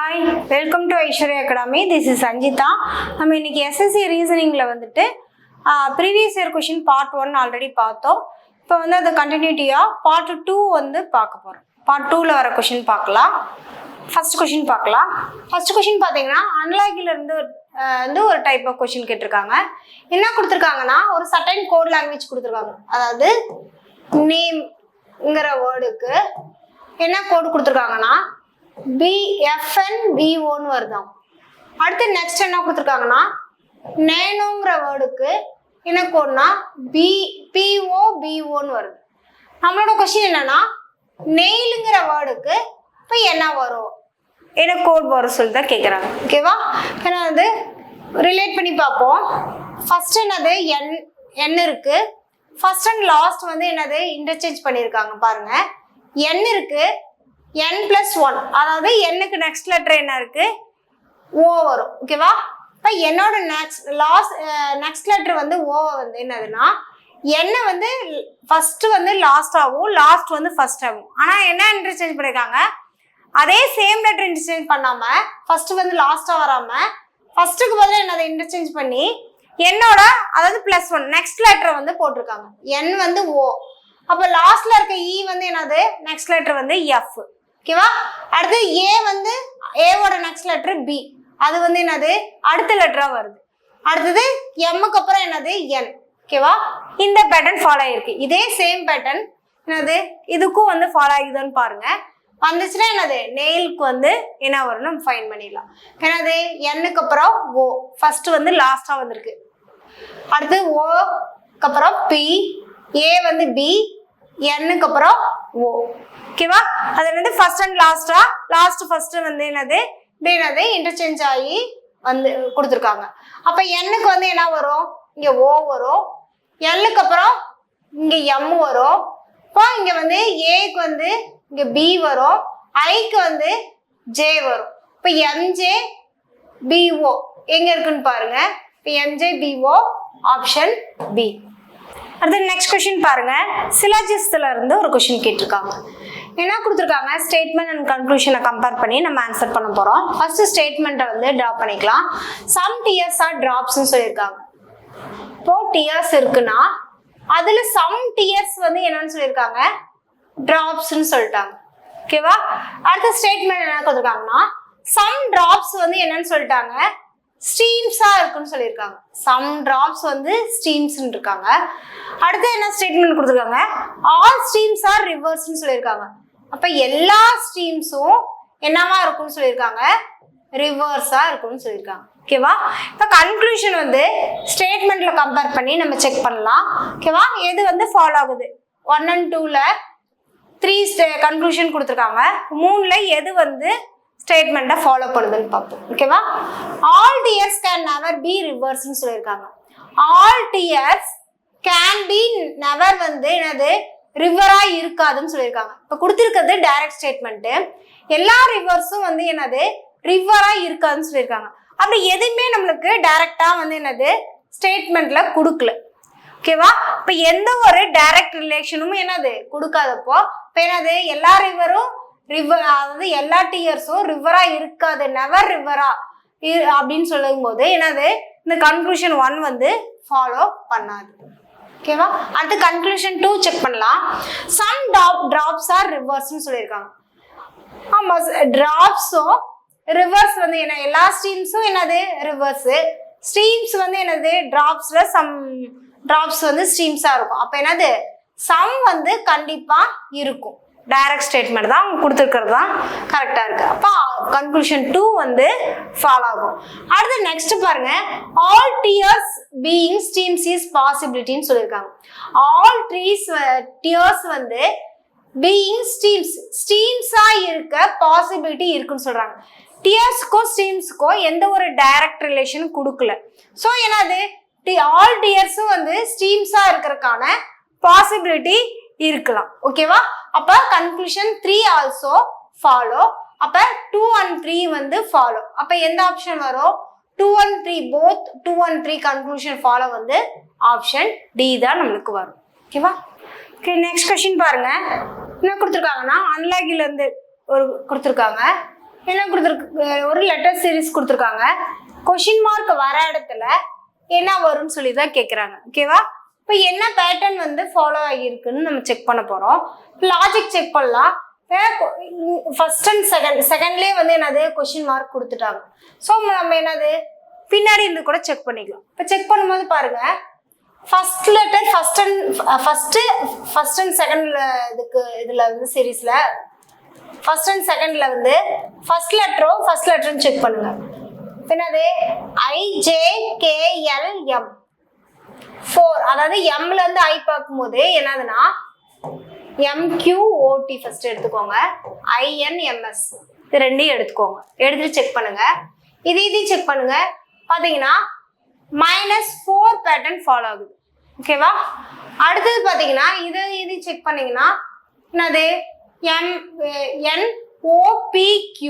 Hi, welcome to Aishwarya Academy. This is Sanjita. நம்ம இன்னைக்கு SSC ரீசனிங்ல வந்துட்டு previous year question part 1 already பார்த்தோம். இப்போ வந்து அது கண்டினியூட்டியா பார்ட் 2 வந்து பார்க்க போறோம். பார்ட் 2ல வர क्वेश्चन பார்க்கலாம். ஃபர்ஸ்ட் क्वेश्चन பார்க்கலாம். ஃபர்ஸ்ட் क्वेश्चन பாத்தீங்கன்னா அனலாகில இருந்து வந்து ஒரு டைப் ஆஃப் क्वेश्चन கேட்டிருக்காங்க. என்ன கொடுத்திருக்காங்கன்னா ஒரு சர்டைன் கோட் லாங்குவேஜ் கொடுத்திருக்காங்க. அதாவது நேம்ங்கற வேர்டுக்கு என்ன கோட் கொடுத்திருக்காங்கன்னா BFNBO ன்னு வருதாம். அடுத்து நெக்ஸ்ட் என்ன கொடுத்திருக்காங்கன்னா நேனோங்கிற வேர்டுக்கு என்ன கோட்னா POBO ன்னு வருது. நம்மளோட क्वेश्चन என்னன்னா நெயில்ங்கிற வேர்டுக்கு இப்போ என்ன வரும், என்ன கோட் வரும் சொல்லி தான் கேட்குறாங்க. ஓகேவா? ஏன்னா வந்து ரிலேட் பண்ணி பார்ப்போம். ஃபர்ஸ்ட் என்னது N இருக்கு. ஃபர்ஸ்ட் அண்ட் லாஸ்ட் வந்து என்னது இன்டர்சேஞ்ச் பண்ணியிருக்காங்க பாருங்க. N இருக்கு, N+1, அதாவது Nக்கு நெக்ஸ்ட் லெட்டர் என்ன இருக்கு, O வரும். ஓகேவா? இப்போ என்னோட நெக்ஸ்ட் லெட்டர் வந்து O வந்து என்னதுன்னா என்ன வந்து ஃபர்ஸ்ட் வந்து லாஸ்ட் ஆகும், லாஸ்ட் வந்து ஃபர்ஸ்ட் ஆகும். ஆனா என்ன இன்டர்சேஞ்ச் பண்ணிருக்காங்க, அதே சேம் லெட்டர் இன்டர்சேஞ்ச் பண்ணாம ஃபர்ஸ்ட் வந்து லாஸ்டா வராம ஃபர்ஸ்ட்டுக்கு பதிலாக என்னதை இன்டர்சேஞ்ச் பண்ணி என்னோட அதாவது +1 நெக்ஸ்ட் லெட்டரை வந்து போட்டிருக்காங்க. N வந்து O, அப்போ லாஸ்ட்ல இருக்க E வந்து என்னது நெக்ஸ்ட் லெட்டர் வந்து F. ஓகேவா? அடுத்து A வந்து ஏவோட நெக்ஸ்ட் லெட்டர் B, அது வந்து என்னது அடுத்த லெட்டரா வருது. அடுத்தது Mக்கு அப்புறம் என்னது N. ஓகேவா? இந்த பேட்டர்ன் ஃபாலோ ஆயிருக்கு. இதே சேம் பேட்டர்ன் என்னது இதுக்கும் வந்து ஃபாலோ ஆகுதுன்னு பாருங்க. வந்துச்சுன்னா என்னது நெயிலுக்கு வந்து என்ன வரும்னு நம்ம ஃபைண்ட் பண்ணிடலாம். என்னது Nக்கு அப்புறம் O, ஃபர்ஸ்ட் வந்து லாஸ்டா வந்திருக்கு. அடுத்து Oக்கு அப்புறம் P, A வந்து B, Nக்கு அப்புறம் O. ஓகேவா? அது என்னது ஃபர்ஸ்ட் அண்ட் லாஸ்டா, லாஸ்ட் ஃபர்ஸ்ட் வந்து என்னது என்னது இன்டர்சேஞ்ச் ஆகி வந்து கொடுத்துருக்காங்க. அப்ப Nக்கு வந்து என்ன வரும், இங்க O வரும். Lக்கு அப்புறம் இங்க M வரும். இப்போ இங்க வந்து Aக்கு வந்து இங்க B வரும், Iக்கு வந்து J வரும். இப்போ MJBO எங்க இருக்குன்னு பாருங்க. இப்போ MJBO ஆப்ஷன் B. அடுத்து நெக்ஸ்ட் கொஸ்டின் பாருங்க. சிலாஜிஸ்ட்ல இருந்து ஒரு கொஸ்டின் கேட்டிருக்காங்க. என்ன கொடுத்துருக்காங்க, ஸ்டேட்மெண்ட் அண்ட் கன்க்ளூஷனை கம்பேர் பண்ணி நம்ம ஆன்சர் பண்ண போறோம். ஃபர்ஸ்ட் ஸ்டேட்மெண்ட்டை வந்து டிரா பண்ணிக்கலாம். சம் டியர்ஸ் ஆர் டிராப்ஸ்னு சொல்லியிருக்காங்க. இப்போ டியர்ஸ் இருக்குன்னா அதுல சம் டியர்ஸ் வந்து என்னன்னு சொல்லியிருக்காங்க, டிராப்ஸ்ன்னு சொல்லிட்டாங்க. ஓகேவா? அடுத்த ஸ்டேட்மெண்ட் என்ன கொடுத்துருக்காங்கன்னா சம் டிராப்ஸ் வந்து என்னன்னு சொல்லிட்டாங்க, ஸ்ட்ரீம்ஸா இருக்குன்னு சொல்லியிருக்காங்க. சம் டிராப்ஸ் வந்து ஸ்ட்ரீம்ஸ் இருக்காங்க. அடுத்து என்ன ஸ்டேட்மெண்ட் கொடுத்துருக்காங்க, ஆல் ஸ்ட்ரீம்ஸ் ஆர் ரிவர்ஸ்னு சொல்லியிருக்காங்க. அப்ப எல்லா ஸ்ட்ரீம்ஸும் என்னவா இருக்கும்னு சொல்லியிருக்காங்க, ரிவர்ஸா இருக்கும்னு சொல்லியிருக்காங்க. ஓகேவா? இப்போ கன்க்ளூஷன் வந்து ஸ்டேட்மெண்ட்ல கம்பேர் பண்ணி நம்ம செக் பண்ணலாம். ஓகேவா? எது வந்து ஃபாலோ ஆகுது, 1 and 2ல 3 கன்க்ளூஷன் கொடுத்துருக்காங்க, 3ல எது வந்து ஸ்டேட்மெண்ட்டை ஃபாலோ பண்ணுதுன்னு பார்ப்போம். ஓகேவா? All tears can never be ரிவர்ஸ்னு சொல்லியிருக்காங்க. All tears can be never வந்து என்னது ரிவரா இருக்காதுன்னு சொல்லியிருக்காங்க. இப்போ கொடுத்துருக்கிறது டைரக்ட் ஸ்டேட்மெண்ட். எல்லா ரிவர்ஸும் வந்து என்னது ரிவரா இருக்காதுன்னு சொல்லியிருக்காங்க. அப்படி எதுவுமே நம்மளுக்கு டைரக்டா வந்து என்னது ஸ்டேட்மெண்ட்ல கொடுக்கல. ஓகேவா? இப்போ எந்த ஒரு டைரக்ட் ரிலேஷனும் என்னது கொடுக்காதப்போ இப்போ என்னது எல்லா ரிவரும் அதாவது எல்லா டியர்ஸும் ரிவரா இருக்காது, நெவர் ரிவரா அப்படின்னு சொல்லும் போது என்னது இந்த கன்க்ளூஷன் 1 வந்து ஃபாலோ பண்ணாது. ஓகேவா? அடுத்து கன்க்ளூஷன் 2 செக் பண்ணலாம். சம் டிராப்ஸ் ஆர் ரிவர்ஸ்னு சொல்லியிருக்காங்க. ஆமா, டிராப்ஸும் ரிவர்ஸ் வந்து என்ன, எல்லா ஸ்ட்ரீம்ஸும் என்னது ரிவர்ஸ், ஸ்ட்ரீம்ஸ் வந்து என்னது டிராப்ஸ்ல சம் டிராப்ஸ் வந்து ஸ்ட்ரீம்ஸா இருக்கும். அப்ப என்னது சம் வந்து கண்டிப்பா இருக்கும். டைரக்ட் ஸ்டேட்மெண்ட் தான் கொடுத்துருக்கிறது தான் கரெக்டா இருக்கு. அப்போ கன்க்ளூஷன் 2 வந்து ஃபாலோ ஆகும். அடுத்து நெக்ஸ்ட் பாருங்க, all tears being streams is பாசிபிலிட்டின்னு சொல்லியிருக்காங்க. ஆல் டியர்ஸ் வந்து பீயிங் ஸ்ட்ரீம்ஸா இருக்க பாசிபிலிட்டி இருக்குன்னு சொல்றாங்க. டியர்ஸ்க்கும் ஸ்ட்ரீம்ஸ்க்கும் எந்த ஒரு டைரக்ட் ரிலேஷன் கொடுக்கல. ஸோ என்னது ஆல் டியர்ஸும் வந்து ஸ்ட்ரீம்ஸா இருக்கிறதுக்கான பாசிபிலிட்டி இருக்கலாம். ஓகேவா? அப்ப கன்க்ளூஷன் 3 ஆல்சோ ஃபாலோ. அப்ப 2 and 3 வந்து ஃபாலோ. அப்ப எந்த ஆப்ஷன் வரும், 2 and 3 both 2 and 3 conclusion follow வந்து ஆப்ஷன் டி தான் நம்மளுக்கு வரும். ஓகேவா? ஓகே, நெக்ஸ்ட் கொஸ்டின் பாருங்க. என்ன கொடுத்துருக்காங்கன்னா அன்லாகில இருந்து ஒரு கொடுத்துருக்காங்க. என்ன கொடுத்துருக்கு, ஒரு லெட்டர் சீரிஸ் கொடுத்துருக்காங்க. கொஷின் மார்க் வர இடத்துல என்ன வரும்னு சொல்லி தான் கேட்குறாங்க. ஓகேவா? இப்போ என்ன பேட்டர்ன் வந்து ஃபாலோ ஆகியிருக்குன்னு நம்ம செக் பண்ண போகிறோம். லாஜிக் செக் பண்ணலாம். ஃபர்ஸ்ட் அண்ட் செகண்ட்லேயே வந்து என்னது கொஷின் மார்க் கொடுத்துட்டாங்க. ஸோ நம்ம என்னது பின்னாடி இருந்து கூட செக் பண்ணிக்கலாம். இப்போ செக் பண்ணும்போது பாருங்க, ஃபர்ஸ்ட் லெட்டர் ஃபர்ஸ்ட் அண்ட் செகண்ட்ல இதில் வந்து சீரீஸில் ஃபர்ஸ்ட் அண்ட் செகண்ட்ல வந்து ஃபர்ஸ்ட் லெட்டரும் செக் பண்ணுங்க. என்னது IJKLM 4, அதாவது எம்ல இருந்து ஐ பார்க்கும்போது என்னதுன்னா MQOT ஃபர்ஸ்ட் எடுத்துக்கோங்க, INMS இது ரெண்டையும் எடுத்துக்கோங்க. எடுத்துட்டு செக் பண்ணுங்க. இதையும் செக் பண்ணுங்க. பாத்தீங்கன்னா -4 பேட்டர்ன் ஃபாலோ ஆகுது. ஓகேவா? அடுத்தது பாத்தீங்கன்னா இது செக் பண்ணீங்கன்னா என்னது NOPQ.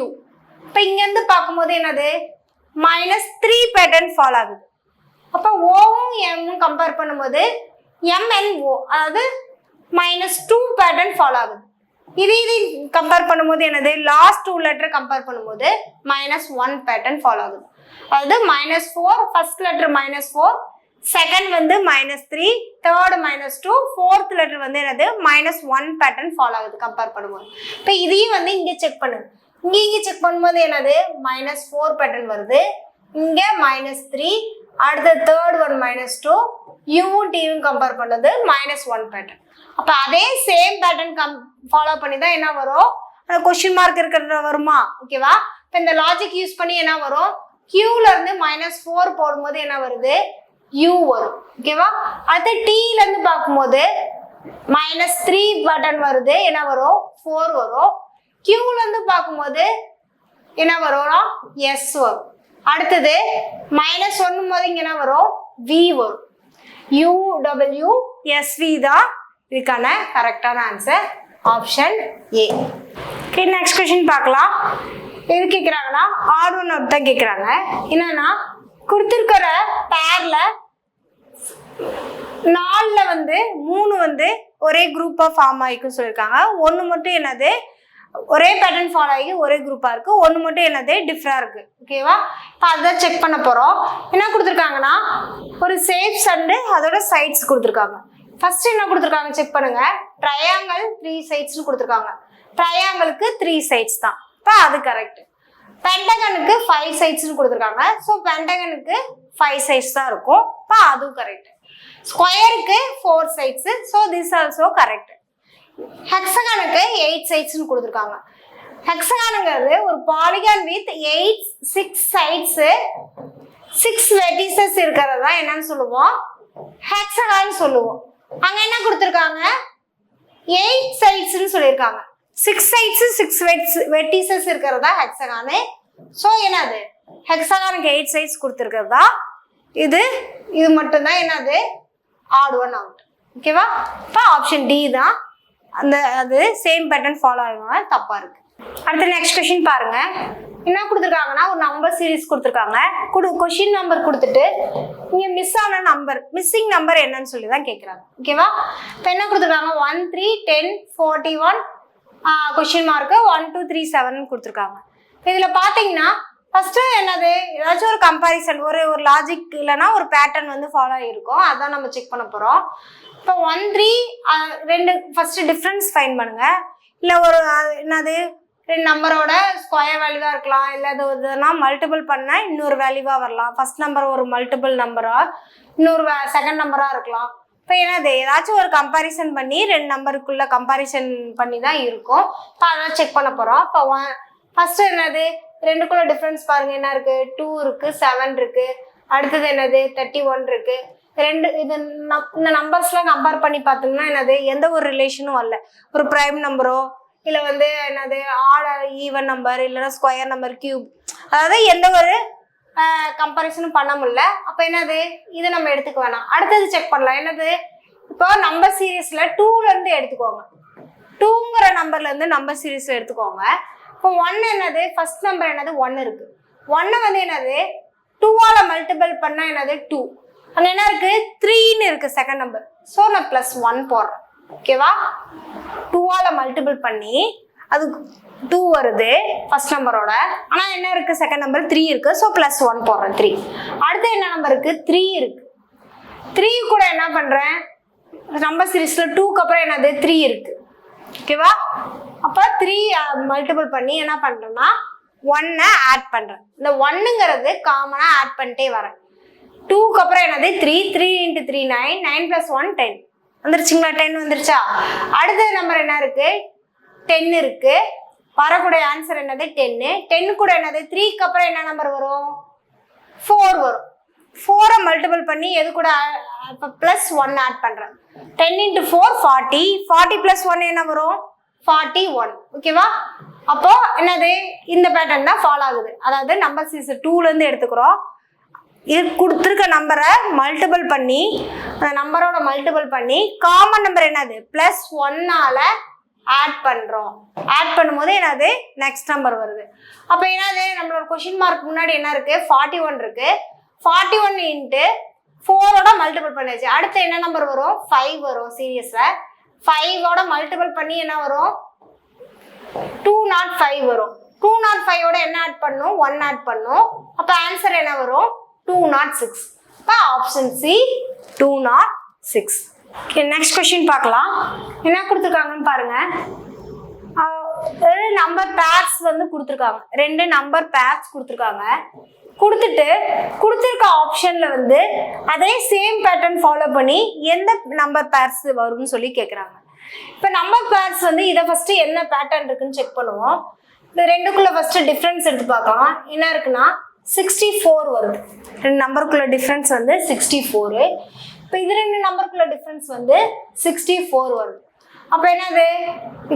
இப்போ இங்கேருந்து பார்க்கும்போது என்னது -3 பேட்டர்ன் ஃபாலோ ஆகுது. அப்போ ஓவும் எம்மும் கம்பேர் பண்ணும்போது MNO, அதாவது -2 பேட்டர்ன் ஃபாலோ ஆகுது. இது கம்பேர் பண்ணும்போது என்னது லாஸ்ட் 2 லெட்டர் கம்பேர் பண்ணும்போது -1 பேட்டர்ன் ஃபாலோ ஆகுது. அதாவது -4 ஃபர்ஸ்ட் லெட்டர் -4, செகண்ட் வந்து -3, தேர்ட் -2, ஃபோர்த் லெட்டர் வந்து என்னது -1 பேட்டர்ன் ஃபாலோ ஆகுது கம்பேர் பண்ணும்போது. இப்போ இதையும் வந்து இங்கே செக் பண்ணுங்க. இங்கே செக் பண்ணும்போது என்னது -4 பேட்டர்ன் வருது, இங்கே -3, அடுத்த தேர்ட் ஒன் -2, யூவும் டியும் கம்பேர் பண்ணது -1 பேட்டர்ன். அப்போ அதே சேம் பேட்டர்ன் ஃபாலோ பண்ணி தான் என்ன வரும், அந்த கொஸ்டின் மார்க் இருக்கிறது வருமா? ஓகேவா? இப்போ இந்த லாஜிக் யூஸ் பண்ணி என்ன வரும், கியூல இருந்து -4 போடும்போது என்ன வருது, U வரும். ஓகேவா? அடுத்து Tல இருந்து பார்க்கும்போது -3 பேட்டர்ன் வருது, என்ன வரும் 4 வரும். Qல இருந்து பார்க்கும்போது என்ன வரும்னா S வரும். அடுத்தது -1 போது இங்க என்ன வரும், V வரும். UWSV தான் இதுக்கான கரெக்டான answer, option A. Okay, next question பார்க்கலாம். எது கேக்குறாங்கன்னா ஆட் ஒன் அவுட் தான் கேக்குறாங்க. என்னன்னா கொடுத்திருக்கிற பேர்ல 4ல வந்து 3 வந்து ஒரே குரூப்பா ஃபார்ம் ஆகிக்கும் சொல்லியிருக்காங்க. ஒன்று மட்டும் என்னது ஒரே பேட்டர்ன் ஃபாலோ ஆகி ஒரே குரூப்பா இருக்கு, ஒன்று மட்டும் என்னது டிஃப்ரெண்டா இருக்கு. ஓகேவா? இப்போ அதை செக் பண்ண போறோம். என்ன கொடுத்துருக்காங்கன்னா ஒரு ஷேப்ஸ் அண்ட் அதோட சைட்ஸ் கொடுத்துருக்காங்க. ஃபர்ஸ்ட் என்ன கொடுத்துருக்காங்க செக் பண்ணுங்க. ட்ரையாங்கிள் 3 சைட்ஸ்னு கொடுத்துருக்காங்க. ட்ரையாங்கிளுக்கு 3 சைட்ஸ் தான், இப்போ அது கரெக்ட். பென்டகனுக்கு 5 சைட்ஸ்னு கொடுத்துருக்காங்க. ஸோ பென்டகனுக்கு 5 சைட்ஸ் தான் இருக்கும், இப்போ அதுவும் கரெக்ட். ஸ்கொயருக்கு 4 sides, so this also correct. ஹெக்ஸகானுக்கு 8 சைட்ஸ்னு கொடுத்துருக்காங்க. ஹெக்ஸகானுங்கிறது ஒரு பாலிகான் வித் 6 சைட்ஸ் 6 வெர்டிசஸ் இருக்கிறதா என்னன்னு சொல்லுவோம், ஹெக்ஸகான் சொல்லுவோம். அங்க என்ன கொடுத்துருக்காங்க 8 சைட்ஸ்னு சொல்லியிருக்காங்க. 6 சைட்ஸ் 6 வெர்டிசஸ் இருக்கிறதா ஹெக்ஸகானு. ஸோ என்னது ஹெக்ஸகானுக்கு 8 சைட்ஸ் கொடுத்துருக்கிறதா, இது மட்டும்தான் என்னது ஆட் ஒன் அவுட். ஓகேவா? இப்போ ஆப்ஷன் டி தான் அந்த அது சேம் பேட்டர்ன் ஃபாலோ ஆகுவாங்க, தப்பா இருக்கு. அடுத்த நெக்ஸ்ட் क्वेश्चन பாருங்க. என்ன கொடுத்துருக்காங்கன்னா ஒரு நம்பர் சீரிஸ் கொடுத்துருக்காங்க. கொஸ்டின் நம்பர் கொடுத்துட்டு இங்க மிஸ் ஆன நம்பர், மிஸ்ஸிங் நம்பர் என்னன்னு சொல்லி தான் கேட்குறாங்க. ஓகேவா? இப்போ என்ன கொடுத்துருக்காங்க 1 3 10 41 கொஸ்டின் மார்க்கு 1 2 3 7 கொடுத்துருக்காங்க. இதுல பாத்தீங்கன்னா ஃபர்ஸ்ட் என்னது ஏதாச்சும் ஒரு கம்பாரிசன், ஒரு லாஜிக் இல்லைன்னா ஒரு பேட்டர்ன் வந்து ஃபாலோ ஆகிருக்கும், அதான் நம்ம செக் பண்ண போறோம். இப்போ 1 3 ரெண்டு ஃபர்ஸ்ட் டிஃப்ரென்ஸ் ஃபைண்ட் பண்ணுங்க. இல்லை ஒரு என்னது ரெண்டு நம்பரோட ஸ்கொயர் வேல்யூவா இருக்கலாம், இல்லை அது இதுனா மல்டிபிள் பண்ணா இன்னொரு வேல்யூவா வரலாம். ஃபர்ஸ்ட் நம்பர் ஒரு மல்டிபிள் நம்பரா, இன்னொரு செகண்ட் நம்பரா இருக்கலாம். இப்போ என்னது ஏதாச்சும் ஒரு கம்பாரிசன் பண்ணி ரெண்டு நம்பருக்குள்ள கம்பாரிசன் பண்ணி தான் இருக்கும். இப்போ அதான் செக் பண்ண போறோம். இப்போ ஃபர்ஸ்ட் என்னது ரெண்டுக்குள்ள டிஃபரன்ஸ் பாருங்க, என்ன இருக்கு 2 இருக்கு 7 இருக்கு. அடுத்தது என்னது 31 இருக்கு. ரெண்டு இது இந்த நம்பர்ஸ்லாம் கம்பேர் பண்ணி பார்த்தோம்னா என்னது எந்த ஒரு ரிலேஷனும் வரல. ஒரு பிரைம் நம்பரோ இல்லை வந்து என்னது ஆட் ஈவன் நம்பர் இல்லைன்னா ஸ்கொயர் நம்பர் கியூப், அதாவது எந்த ஒரு கம்பேரிசனும் பண்ண முடியல. அப்போ என்னது இது நம்ம எடுத்துக்க வேணாம். அடுத்தது செக் பண்ணலாம். என்னது இப்போ நம்பர் சீரீஸ்ல 2ல இருந்து எடுத்துக்கோங்க. 2ங்கிற நம்பர்ல இருந்து நம்பர் சீரீஸ்ல எடுத்துக்கோங்க. இப்போ 1 என்னது ஃபர்ஸ்ட் நம்பர் என்னது 1 இருக்கு. 1 வந்து என்னது 2ஆல மல்டிபிள் பண்ணா என்னது 2. அங்க என்ன இருக்கு 3ன்னு இருக்கு செகண்ட் நம்பர். ஸோ நான் +1 போடுறேன். ஓகேவா? 2ஆல மல்டிபிள் பண்ணி அது 2 வருது ஃபர்ஸ்ட் நம்பரோட. ஆனா என்ன இருக்கு, செகண்ட் நம்பர் 3 இருக்கு. ஸோ +1 போடுறேன் 3. அடுத்து என்ன நம்பர் இருக்கு, 3 இருக்கு. 3 கூட என்ன பண்றேன், நம்பர் சீரீஸ்ல 2க்கு அப்புறம் என்னது 3 இருக்கு. ஓகேவா? அப்ப 3 மல்டிபிள் பண்ணி என்ன பண்றேன்னா 1 ஆட் பண்றேன். இந்த 1ங்கிறது காமனா ஆட் பண்ணிட்டே வரேன். 2க்கு அப்புறம் என்னது 3, 3 × 3 9, 9 + 1 10 வந்துருச்சுங்களா? 10 வந்துருச்சா? அடுத்த நம்பர் என்ன இருக்கு, 10 இருக்கு. வரக்கூடிய ஆன்சர் என்னது 10. 10 கூட என்னது 3க்கு அப்புறம் என்ன நம்பர் வரும், 4 வரும். 4 மல்டிபிள் பண்ணி எது கூட +1 ஆட் பண்றேன். 10 × 4 40, 40 + 1 என்ன வரும், 41. ஓகேவா? அப்போ என்னது, இந்த பேட்டர்ன் தான் ஃபாலோ ஆகுது. அதாவது நம்பர் சீரீஸ் 2ல இருந்து எடுத்துக்கிறோம். இது கொடுத்துருக்க நம்பரை மல்டிபிள் பண்ணி, அந்த நம்பரோட மல்டிபிள் பண்ணி காமன் நம்பர் என்னது +1ஆல ஆட் பண்றோம். ஆட் பண்ணும்போது என்னது நெக்ஸ்ட் நம்பர் வருது. அப்போ என்னது, நம்மளோட கொஸ்டின் மார்க் முன்னாடி என்ன இருக்கு, 41 இருக்கு. 41 × 4ஓட மல்டிபிள் பண்ணியாச்சு. அடுத்து என்ன நம்பர் வரும், 5 வரும் சீரியஸ்ல. 5ஓட மல்டிபிள் பண்ணி என்ன வரும், 205 வரும். 205ஓட என்ன ஆட் பண்ணும், 1 ஆட் பண்ணும். அப்ப ஆன்சர் என்ன வரும், 206. அப்ப ஆப்ஷன் சி 206. நெக்ஸ்ட் கொஸ்டின் பார்க்கலாம். என்ன கொடுத்துருக்காங்கன்னு பாருங்க. நம்பர் பேர்ஸ் வந்து கொடுத்துருக்காங்க. 2 நம்பர் பேர்ஸ் கொடுத்துருக்காங்க. கொடுத்துட்டு கொடுத்துருக்க ஆப்ஷன்ல வந்து அதே சேம் பேட்டர்ன் ஃபாலோ பண்ணி எந்த நம்பர் பேர்ஸ் வரும்னு சொல்லி கேட்குறாங்க. இப்போ நம்பர் பேர்ஸ் வந்து இதை ஃபர்ஸ்ட் என்ன பேட்டர்ன் இருக்குன்னு செக் பண்ணுவோம். இந்த ரெண்டுக்குள்ள ஃபர்ஸ்ட் டிஃப்ரென்ஸ் எடுத்து பார்க்கலாம். என்ன இருக்குன்னா 64 வருது. 2 நம்பருக்குள்ள டிஃப்ரென்ஸ் வந்து 64. இப்போ இது 2 நம்பருக்குள்ள டிஃப்ரென்ஸ் வந்து 64 வருது. அப்போ என்னது,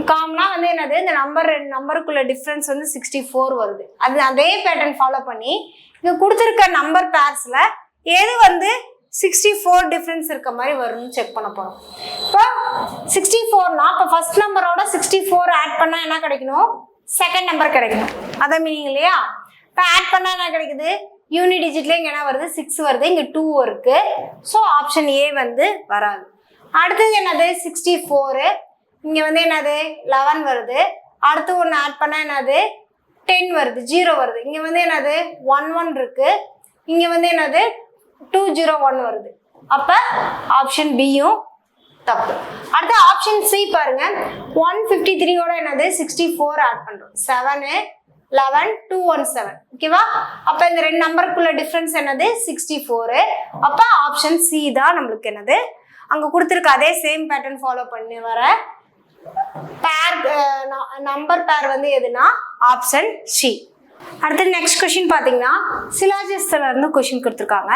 காமனா வந்து என்னது, இந்த நம்பர் 2 நம்பருக்குள்ள டிஃப்ரென்ஸ் வந்து 64 வருது. அது அதே பேட்டர்ன் ஃபாலோ பண்ணி இங்க கொடுத்துருக்க நம்பர் பேர்ஸ்ல எது வந்து 64 டிஃப்ரென்ஸ் இருக்க மாதிரி வரும்னு செக் பண்ண போறோம். இப்போ 64னா இப்போ ஃபர்ஸ்ட் நம்பரோட 64 ஆட் பண்ணா என்ன கிடைக்கணும், செகண்ட் நம்பர் கிடைக்கணும். அதான் மீனிங் இல்லையா? இப்போ ஆட் பண்ணா என்ன கிடைக்குது, யூனிட் டிஜிட்ல இங்க என்ன வருது, 6 வருது. இங்க 2 இருக்கு. ஸோ ஆப்ஷன் ஏ வந்து வராது. அடுத்தது என்னது 64, இங்க வந்து என்னது 11 வருது. அடுத்து ஒன்று ஆட் பண்ணா என்னது 10 வருது, 0 வருது. இங்க வந்து என்னது 11 இருக்கு. இங்க வந்து என்னது 201 வருது. அப்ப ஆப்ஷன் பியும் தப்பு. அடுத்து ஆப்ஷன் சி பாருங்க. 153ஓட என்னது 64 ஆட் பண்றோம். 7 11 217. ஓகேவா? அப்ப இந்த 2 நம்பருக்குள்ள டிஃபரன்ஸ் என்னது 64. அப்ப ஆப்ஷன் சி தான் நம்மளுக்கு என்னது, அங்க கொடுத்துருக்க அதே சேம் பேட்டர்ன் ஃபாலோ பண்ணி வர பேர் நம்பர் பேர் வந்து எதுனா ஆப்ஷன் சி. அடுத்து நெக்ஸ்ட் கொஸ்டின் பார்த்தீங்கன்னா சிலாஜிஸ்ட்ல இருந்து கொஸ்டின் கொடுத்துருக்காங்க.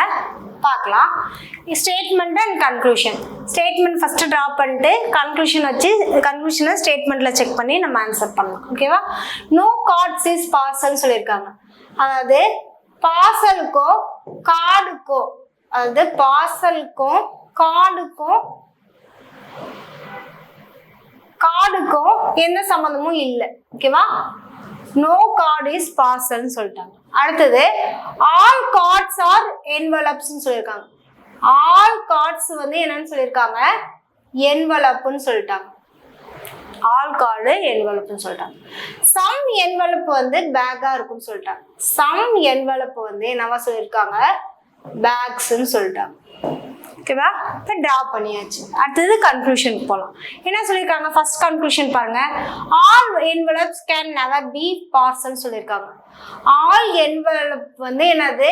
பார்க்கலாம். Statement and conclusion. Statement first draw பண்ணிட்டு கன்க்ளூஷன் வச்சு கன்க்ளூஷனை ஸ்டேட்மெண்ட்ல செக் பண்ணி நம்ம ஆன்சர் பண்ணலாம். ஓகேவா? நோ கார்ட்ஸ் இஸ் பார்சல் சொல்லியிருக்காங்க. அதாவது பார்சலுக்கும் கார்டுக்கும், அதாவது பார்சலுக்கும் கார்டுக்கும் எந்த சம்பந்தமும் இல்லை. ஓகேவா? நோ கார்டு இஸ் பார்சல் சொல்லிட்டாங்க. அடுத்தது ஆல் கார்ட்ஸ் ஆர் என்வலப்ஸ் சொல்லியிருக்காங்க. ஆல் கார்ட்ஸ் வந்து என்னன்னு சொல்லியிருக்காங்க, என்வலப்னு சொல்லிட்டாங்க. ஆல் கார்டு என்வலப்னு சொல்லிட்டாங்க. சம் என்வலப் வந்து பேக்கா இருக்குன்னு சொல்லிட்டாங்க. சம் என்வலப் வந்து என்னவா சொல்லியிருக்காங்க, பேக்ஸ்ன்னு சொல்லிட்டாங்க. ஓகேவா? இப்போ ட்ரா பண்ணியாச்சு. அடுத்தது கன்க்ளூஷனுக்கு போகலாம். என்ன சொல்லியிருக்காங்க, ஃபர்ஸ்ட் கன்க்ளூஷன் பாருங்க. All envelopes can never B parcel சொல்லியிருக்காங்க. ஆல் என்வலப் வந்து என்னது,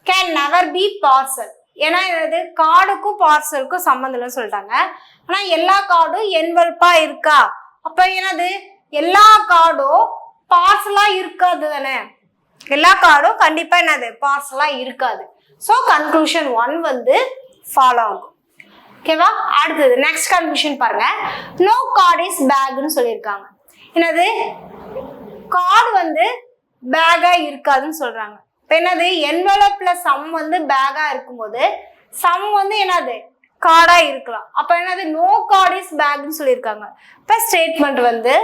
கேன் நெவர் பி பார்சல். ஏன்னா என்னது, கார்டுக்கும் பார்சலுக்கும் சம்மந்தம் இல்லைன்னு சொல்லிட்டாங்க. ஆனால் எல்லா கார்டும் என்வலப்பா இருக்கா, அப்போ என்னது எல்லா கார்டும் பார்சலா இருக்காது தானே. எல்லா கார்டும் கண்டிப்பா என்னது பார்சலா இருக்காது. ஸோ கன்க்ளூஷன் 1 வந்து ஃபாலோ ஆகும். ஓகேவா? அடுத்தது நெக்ஸ்ட் கன்க்ளூஷன் பாருங்க. நோ கார்டு இஸ் பேக்னு சொல்லியிருக்காங்க. என்னது, கார்டு வந்து பேக்கா இருக்காதுன்னு சொல்றாங்க. இப்போ என்னது, என்வலப்ல சம் வந்து பேக்கா இருக்கும்போது சம் வந்து என்னது கார்டா இருக்கலாம். அப்போ என்னது, நோ கார்டு இஸ் பேக்னு சொல்லியிருக்காங்க. இப்போ ஸ்டேட்மெண்ட் வந்து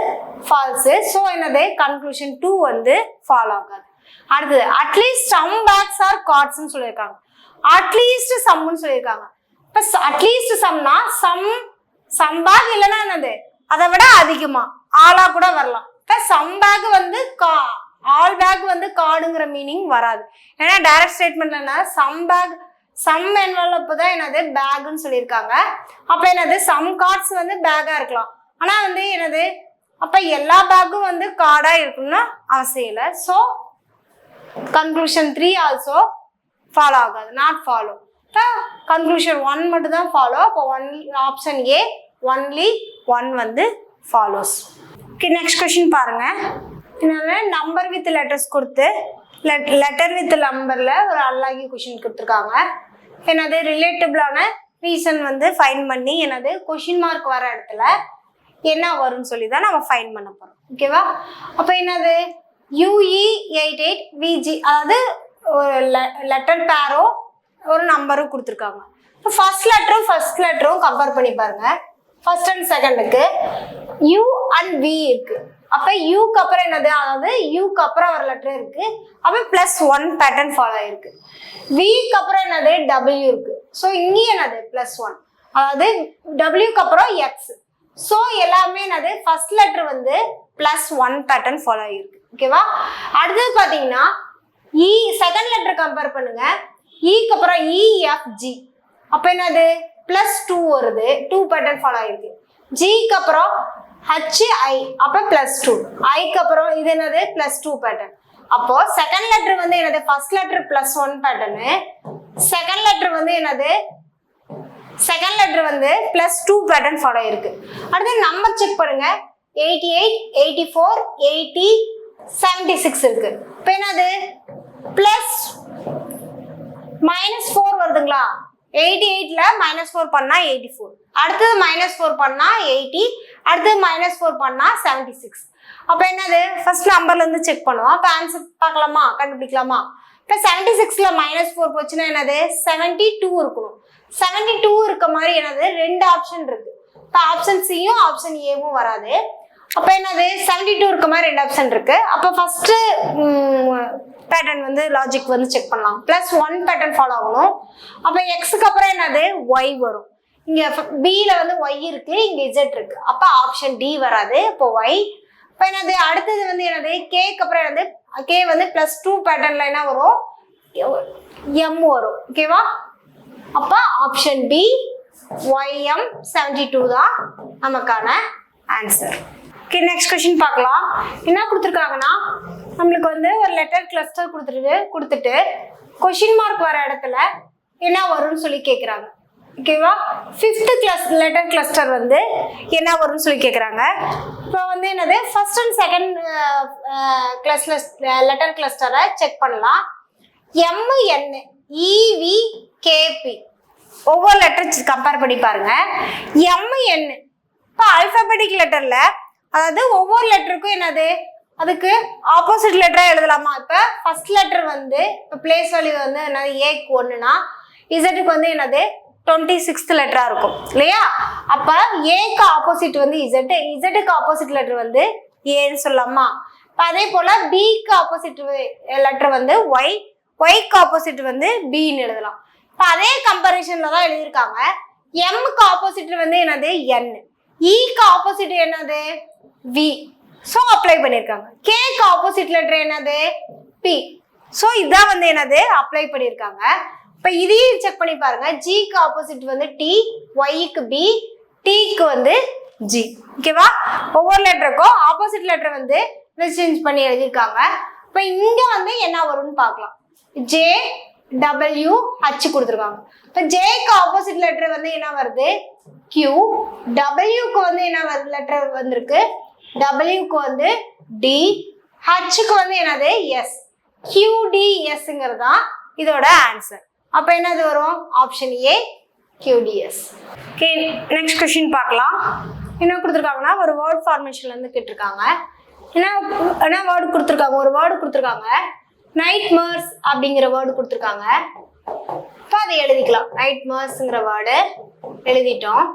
ஃபால்ஸ். ஸோ என்னது, கன்க்ளூஷன் 2 வந்து ஃபாலோ ஆகாது. அடுத்தது அட்லீஸ்ட் சம் பேக்ஸ் ஆர் கார்ட்ஸ்னு சொல்லியிருக்காங்க. அட்லீஸ்ட் சம்னு சொல்லியிருக்காங்க. இப்போ அட்லீஸ்ட் சம்னா சம் பேக் இல்லைன்னா என்னது அதை விட அதிகமா ஆளா கூட வரலாம். இப்போ சம் பேக் வந்து ஆல் பேக் வந்து கார்டுங்கிற மீனிங் வராது. ஏன்னா டைரக்ட் ஸ்டேட்மெண்ட்ல என்ன சம் என்வலப் தான் என்னது பேக்னு சொல்லியிருக்காங்க. அப்போ என்னது சம் கார்ட்ஸ் வந்து பேக்கா இருக்கலாம். ஆனால் வந்து என்னது அப்போ எல்லா பேக்கும் வந்து கார்டா இருக்கணும்னு அவசியம் இல்லை. ஸோ கன்க்ளூஷன் 3 ஆல்சோ ஃபாலோ ஆகாது, நாட் ஃபாலோ. இப்போ கன்க்ளூஷன் 1 மட்டும் தான் ஃபாலோ. அப்போ ஆப்ஷன் ஏ ஒன்லி 1 வந்து ஃபாலோஸ். ஓகே, நெக்ஸ்ட் கொஸ்டின் பாருங்க. என்னன்னா நம்பர் வித் லெட்டர்ஸ் கொடுத்து லெட்டர் வித் நம்பர்ல ஒரு அன்லாகி கொஸ்டின் கொடுத்துருக்காங்க. என்னது ரிலேட்டபிளான ரீசன் வந்து ஃபைன் பண்ணி என்னது கொஸ்டின் மார்க் வர இடத்துல என்ன வரும்னு சொல்லி தான் நம்ம ஃபைன் பண்ண போறோம். ஓகேவா? அப்போ என்னது UE88VG, அதாவது ஒரு லெட்டர் பேரோ ஒரு நம்பரும் கொடுத்துருக்காங்க. இப்போ ஃபர்ஸ்ட் லெட்டரும் கம்பேர் பண்ணி பாருங்க. ஃபர்ஸ்ட் அண்ட் செகண்டுக்கு U and V இருக்கு. அப்போ யூக்கு அப்புறம் என்னது, அதாவது யூக்கு அப்புறம் ஒரு லெட்டர் இருக்கு. அப்போ +1 பேட்டர்ன் ஃபாலோ ஆயிருக்கு. விக்கு அப்புறம் என்னது W இருக்கு. ஸோ இங்கேயும் என்னது +1, அதாவது Wக்கு அப்புறம் X. ஸோ எல்லாமே என்னது ஃபர்ஸ்ட் லெட்டர் வந்து +1 பேட்டர்ன் ஃபாலோ ஆயிருக்கு. ஓகேவா? அடுத்தது பார்த்தீங்கன்னா செகண்ட் லெட்டர் கம்பேர் பண்ணுங்க. ஈக்கு அப்புறம் EFG, அப்போ என்னது +2 வருது, 2 பேட்டர்ன் ஃபாலோ ஆயிருக்கு. ஜிக்கு அப்புறம் HI, அப்போ +2. ஐக்கு அப்புறம் இது என்னது +2 பேட்டர்ன். அப்போ செகண்ட் லெட்டர் வந்து என்னது first letter +1 pattern, second letter வந்து என்னது +2 பேட்டர்ன் ஃபாலோ ஆயிருக்கு. அடுத்து நம்பர் செக் பண்ணுங்க. 88, 84, 80, 76 இருக்கு. இப்போ என்னது -4 வருதுங்களா? 88ல -4 பண்ணா 84, அடுத்தது -4 பண்ணா 80, அடுத்தது -4 பண்ணா 76. அப்போ என்னது ஃபர்ஸ்ட் நம்பர்ல இருந்து செக் பண்ணுவோம். அப்போ ஆன்சர் பார்க்கலாமா, கண்டுபிடிக்கலாமா? இப்போ 76ல -4 போச்சுன்னா என்னது 72 இருக்கணும். 72 இருக்க மாதிரி என்னது 2 ஆப்ஷன் இருக்கு. இப்போ ஆப்ஷன் சியும் ஆப்ஷன் ஏவும் வராது. அப்போ என்னது 72 இருக்க மாதிரி 2 ஆப்ஷன் இருக்கு. அப்போ ஃபர்ஸ்ட் பேட்டர்ன் வந்து லாஜிக் வந்து செக் பண்ணலாம். +1 பேட்டர்ன் ஃபாலோ ஆகணும். அப்போ எக்ஸுக்கு அப்புறம் என்னது ஒய் வரும். இங்க பில வந்து ஒய் இருக்கு, இங்க Z இருக்கு. அப்போ ஆப்ஷன் டி வராது, இப்போ ஒய். இப்போ என்னது அடுத்தது வந்து என்னது கேக்கு அப்புறம் என்னது கே வந்து +2 பேட்டர்ன்ல என்ன வரும், எம் வரும். ஓகேவா? அப்போ ஆப்ஷன் பி YM 72 தான் நமக்கான ஆன்சர். ஓகே, நெக்ஸ்ட் கொஸ்டின் பார்க்கலாம். என்ன கொடுத்துருக்காங்கன்னா நம்மளுக்கு வந்து ஒரு லெட்டர் கிளஸ்டர் கொடுத்துட்டு கொஸ்டின் மார்க் வர இடத்துல என்ன வரும்னு சொல்லி கேட்குறாங்க. ஓகேவா? 5th லெட்டர் கிளஸ்டர் வந்து என்ன வரும்னு சொல்லி கேட்குறாங்க. இப்போ வந்து என்னது ஃபர்ஸ்ட் அண்ட் செகண்ட் லெட்டர் கிளஸ்டரை செக் பண்ணலாம். MN EVKP ஒவ்வொரு லெட்டர் கம்பேர் பண்ணி பாருங்க. MN இப்போ ஆல்பபெட்டிக் லெட்டர்ல, அதாவது ஒவ்வொரு லெட்டருக்கும் என்னது அதுக்கு ஆப்போசிட் லெட்டரா எழுதலாமா? இப்போ ஃபர்ஸ்ட் லெட்டர் வந்து இப்போ பிளேஸ் வேல்யூ வந்து என்னது ஏக்கு 1னா இசட்டுக்கு வந்து என்னது 26th லெட்டரா இருக்கும் இல்லையா? அப்ப ஏக்கு ஆப்போசிட் வந்து இசட்டுக்கு ஆப்போசிட் லெட்டர் வந்து ஏன்னு சொல்லலாமா? அதே போல பிக்கு ஆப்போசிட் லெட்டர் வந்து ஒய்க்கு ஆப்போசிட் வந்து பின்னு எழுதலாம். இப்போ அதே கம்பேரிஷன்ல தான் எழுதியிருக்காங்க. எம்க்கு ஆப்போசிட் வந்து என்னது என், ஈக்கு ஆப்போசிட் என்னது வி. ஸோ அப்ளை பண்ணியிருக்காங்க. கேக்கு ஆப்போசிட் லெட்டர் என்னது பி. ஸோ இதான் வந்து என்னது அப்ளை பண்ணியிருக்காங்க. இப்போ இதையும் செக் பண்ணி பாருங்க. ஜிக்கு ஆப்போசிட் வந்து டி, ஒய்க்கு பி, டிக்கு வந்து ஜி. ஓகேவா? ஒவ்வொரு லெட்டருக்கும் ஆப்போசிட் லெட்டர் வந்து சேஞ்ச் பண்ணி எழுதியிருக்காங்க. இப்போ இங்க வந்து என்ன வரும்னு பார்க்கலாம். ஜே டபிள்யூ ஹச் கொடுத்துருக்காங்க. இப்போ ஜேக்கு ஆப்போசிட் லெட்டர் வந்து என்ன வருது கியூ, டபிள்யூக்கு வந்து என்ன லெட்டர் வந்திருக்கு டபிள்யூக்கு வந்து டி, ஹச்சுக்கு வந்து என்னது எஸ். QDSங்கிறது தான் இதோட ஆன்சர். அப்போ என்னது வரும் option A QDS. Okay, next question பார்க்கலாம். என்ன கொடுத்துருக்காங்கன்னா ஒரு வேர்ட் ஃபார்மேஷன்ல இருந்து கேட்டிருக்காங்க. என்ன வேர்டு கொடுத்துருக்காங்க, ஒரு வேர்டு கொடுத்துருக்காங்க நைட்மேர்ஸ் அப்படிங்கிற வேர்டு கொடுத்துருக்காங்க. இப்போ அதை எழுதிக்கலாம். நைட்மேர்ஸ்ங்கிற வேர்டு எழுதிட்டோம்.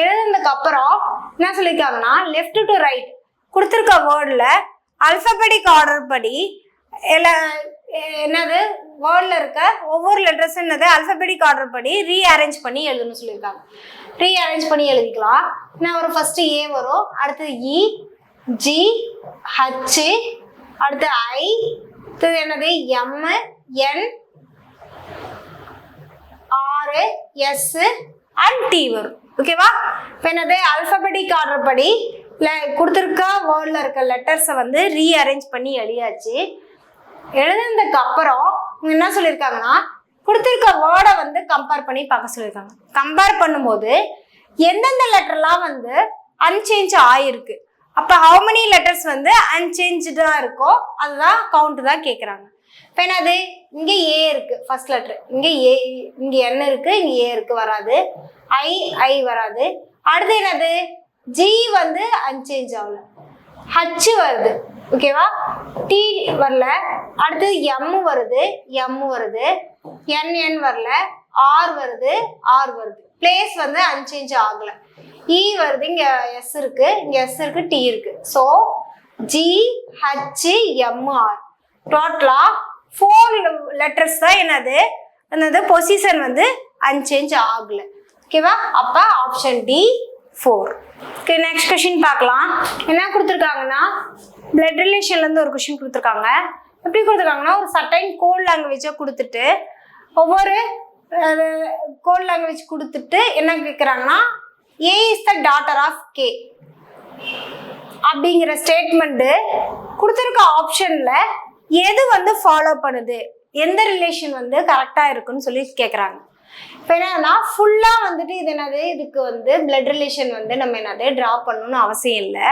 எழுதுனதுக்கு அப்புறம் என்ன சொல்லியிருக்காங்கன்னா லெஃப்ட் டு ரைட் கொடுத்துருக்க வேர்டில் அல்பபெட்டிக் ஆர்டர் படி என்னது வேர்டில் இருக்க ஒவ்வொரு லெட்டர்ஸ் என்னது அல்பபெட்டிக் ஆர்டர் படி ரீஅரேஞ்ச் பண்ணி எழுதணும்னு சொல்லியிருக்காங்க. ரீஅரேஞ்ச் பண்ணி எழுதிக்கலாம். நான் ஒரு ஃபர்ஸ்ட் ஏ வரும், அடுத்தது இ, ஜி, ஹச், அடுத்து ஐ, அடுத்தது என்னது M, N, R, S and T வரும். ஓகேவா? இப்போ என்னது அல்பபெட்டிக் ஆர்டர் படி கொடுத்துருக்க வேர்டில் இருக்க லெட்டர்ஸை வந்து ரீஅரேஞ்ச் பண்ணி எழுதியாச்சு. எழுதுனதுக்கு அப்புறம் என்ன சொல்லியிருக்காங்கன்னா கொடுத்துருக்க வேர்டை வந்து கம்பேர் பண்ணி பார்க்க சொல்லியிருக்காங்க. கம்பேர் பண்ணும்போது எந்தெந்த லெட்டர்லாம் வந்து அன்சேஞ்ச் ஆயிருக்கு, அப்போ ஹவு மெனி லெட்டர்ஸ் வந்து அன்சேஞ்சாக இருக்கோ அதுதான் கவுண்ட் தான் கேட்குறாங்க. இப்போ என்னது இங்கே ஏ இருக்குது ஃபர்ஸ்ட் லெட்டர், இங்கே ஏ, இங்கே என்ன இருக்குது, இங்கே ஏ இருக்குது வராது, ஐ வராது. அடுத்து என்னது ஜி வந்து அன்சேஞ்ச் ஆகல, ஹச் வருது. ஓகேவா? டி வரல. அடுத்து எம் வருது, என் வரல, ஆர் வருது, பிளேஸ் வந்து அன்சேஞ்ச் ஆகல. இ வருது, இங்க எஸ் இருக்கு, டி இருக்கு. So G, H, M, R டோட்டலா 4 லெட்டர்ஸ் தான் என்னது பொசிஷன் வந்து அன்சேஞ்ச் ஆகல. ஓகேவா? அப்ப option D 4. Okay, next question பார்க்கலாம். என்ன கொடுத்துருக்காங்கன்னா பிளட் ரிலேஷன்லேருந்து ஒரு கொஸ்டின் கொடுத்துருக்காங்க. எப்படி கொடுத்துருக்காங்கன்னா ஒரு சர்டைன் கோட் லாங்குவேஜை கொடுத்துட்டு ஒவ்வொரு கோட் லாங்குவேஜ் கொடுத்துட்டு என்ன கேட்குறாங்கன்னா A is the daughter of K அப்படிங்கிற ஸ்டேட்மெண்ட்டு கொடுத்துருக்க ஆப்ஷனில் எது வந்து ஃபாலோ பண்ணுது, எந்த ரிலேஷன் வந்து கரெக்டாக இருக்குன்னு சொல்லி கேட்குறாங்க. இப்போ என்னன்னா ஃபுல்லாக வந்துட்டு இது என்னது இதுக்கு வந்து பிளட் ரிலேஷன் வந்து நம்ம என்னது ட்ரா பண்ணணும்னு அவசியம் இல்லை.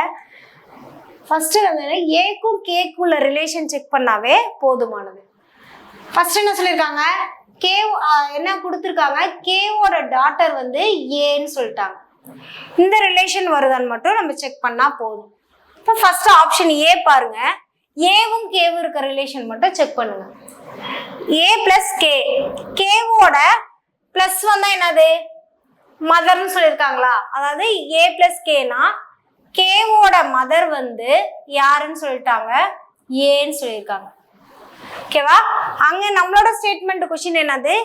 ஃபர்ஸ்ட் வந்து ஏக்கும் கேக்கும் உள்ள ரிலேஷன் செக் பண்ணாவே போதுமானது. ஃபர்ஸ்ட் என்ன சொல்லியிருக்காங்க, கே என்ன கொடுத்துருக்காங்க, கேவோட டாட்டர் வந்து ஏன்னு சொல்லிட்டாங்க. இந்த ரிலேஷன் வருதான்னு மட்டும் நம்ம செக் பண்ணா போதும். இப்போ ஃபர்ஸ்ட் ஆப்ஷன் ஏ பாருங்க, ஏவும் கேவும் இருக்க ரிலேஷன் மட்டும் செக் பண்ணுங்க. ஏ பிளஸ் கே, கேவோட பிளஸ் வந்தா என்னது மதர்னு சொல்லியிருக்காங்களா, அதாவது ஏ பிளஸ் கேனா கேவோட மதர் வந்து யாருன்னு சொல்லிட்டாங்க, ஏன்னு சொல்லியிருக்காங்க. ஓகேவா? அங்க நம்மளோட ஸ்டேட்மெண்ட் கொஸ்டின் என்னது,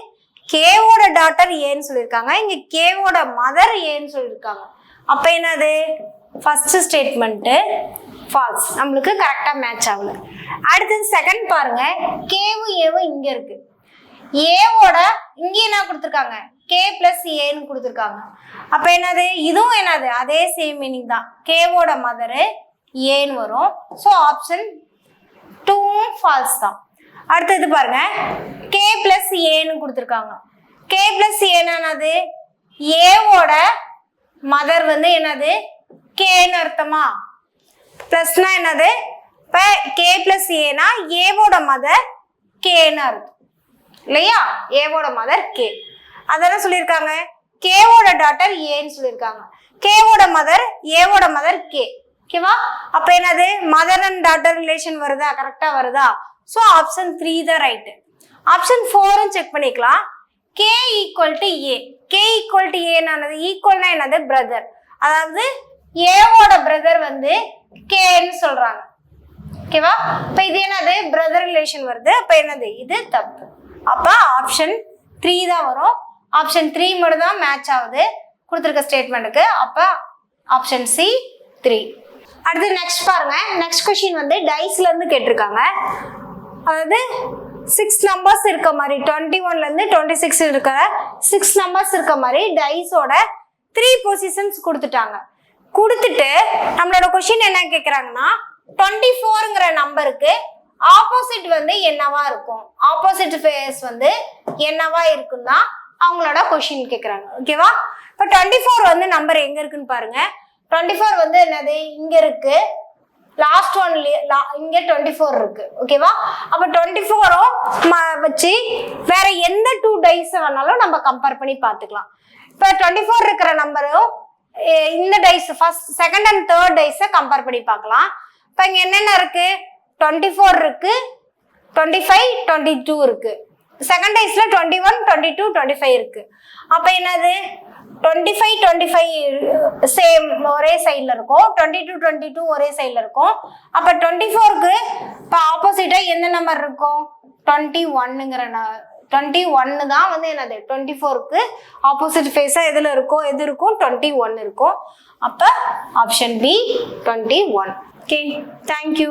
கேவோட டாட்டர் ஏன்னு சொல்லியிருக்காங்க, இங்க கேவோட மதர் ஏன்னு சொல்லியிருக்காங்க. அப்ப என்னது ஃபர்ஸ்ட் ஸ்டேட்மெண்ட் ஃபால்ஸ், நம்மளுக்கு கரெக்டா மேட்ச் ஆகல. அடுத்தது செகண்ட் பாருங்க, கேவும் ஏவும் இங்க இருக்கு, ஏவோட இங்க என்ன கொடுத்துருக்காங்க, கே பிளஸ் ஏன்னு கொடுத்துருக்காங்க. அப்ப என்னது இதுவும் என்னது அதே சேம் மீனிங் தான், கேவோட மதரு ஏன்னு வரும். ஸோ ஆப்ஷன் 2 ஃபால்ஸ் தான். அடுத்தது பாருங்க, கே பிளஸ் ஏன்னு கொடுத்துருக்காங்க. கே பிளஸ் ஏன்னானது ஏவோட மதர் வந்து என்னது கேன்னு அர்த்தமா, பிளஸ்னா என்னது, இப்போ கே பிளஸ் ஏனா ஏவோட மதர் கேன்னு அர்த்தம் இல்லையா, ஏவோட மதர் கே. அதெல்லாம் சொல்லியிருக்காங்க, கேவோட டாட்டர் ஏன்னு சொல்லியிருக்காங்க, கேவோட மதர் ஏவோட மதர் கே. ஓகேவா? அப்ப என்னது மதர் அண்ட் டாட்டர் ரிலேஷன் வருதா, கரெக்டா வருதா? ஸோ ஆப்ஷன் 3 தான் ரைட்டு. ஆப்ஷன் 4 செக் பண்ணிக்கலாம். K equal to A, K equal to ஏன்னானது ஈக்குவல்னா என்னது பிரதர், அதாவது ஏவோட பிரதர் வந்து கேன்னு சொல்றாங்க. ஓகேவா? இப்போ இது என்னது பிரதர் ரிலேஷன் வருது, அப்ப என்னது இது தப்பு. அப்ப ஆப்ஷன் 3 தான் வரும். ஆப்ஷன் 3 மட்டும் தான் மேட்ச் ஆகுது கொடுத்துருக்க ஸ்டேட்மெண்ட்டுக்கு. அப்ப ஆப்ஷன் சி 3. அடுத்து நெக்ஸ்ட் பாருங்க, நெக்ஸ்ட் கொஸ்டின் வந்து டைஸ்ல இருந்து கேட்டிருக்காங்க. அதாவது 6 நம்பர்ஸ் இருக்க மாதிரி 21ல இருந்து 26 இருக்கிற 6 நம்பர்ஸ் இருக்க மாதிரி டைஸோட 3 பொசிஷன்ஸ் கொடுத்துட்டாங்க. கொடுத்துட்டு நம்மளோட கொஸ்டின் என்ன கேட்குறாங்கன்னா 24ங்கிற நம்பருக்கு ஆப்போசிட் வந்து என்னவா இருக்கும், ஆப்போசிட் ஃபேஸ் வந்து என்னவா இருக்குன்னா அவங்களோட கொஸ்டின் கேட்குறாங்க. ஓகேவா? இப்போ 24 வந்து நம்பர் எங்க இருக்குன்னு பாருங்க. 24 வந்து என்னது இங்க இருக்கு, லாஸ்ட் ஒன்ல இங்க 24 இருக்கு. ஓகேவா? அப்ப 24ம் வச்சு வேற எந்த 2 டைஸ் வேணாலும் நம்ம கம்பேர் பண்ணி பார்த்துக்கலாம். இப்போ 24 இருக்கிற நம்பரும் இந்த dice first second and third டைஸை கம்பேர் பண்ணி பார்க்கலாம். இப்போ இங்க என்னென்ன இருக்கு, 24 இருக்கு, 25, 22 இருக்கு. செகண்ட் டைஸ்ல 21, 22, 25 இருக்கு. அப்ப என்னது 25, 25 சேம் ஒரே சைட்ல இருக்கும், 22, 22 ஒரே சைட்ல இருக்கும். அப்ப 24க்கு இப்ப ஆப்போசிட்டா எந்த நம்பர் இருக்கும், 21ங்கிற 21 தான் வந்து என்னது 24க்கு ஆப்போசிட் ஃபேஸா எதுல இருக்கும், எது இருக்கும் 21 இருக்கும். அப்போ ஆப்ஷன் பி 21. Okay, thank you.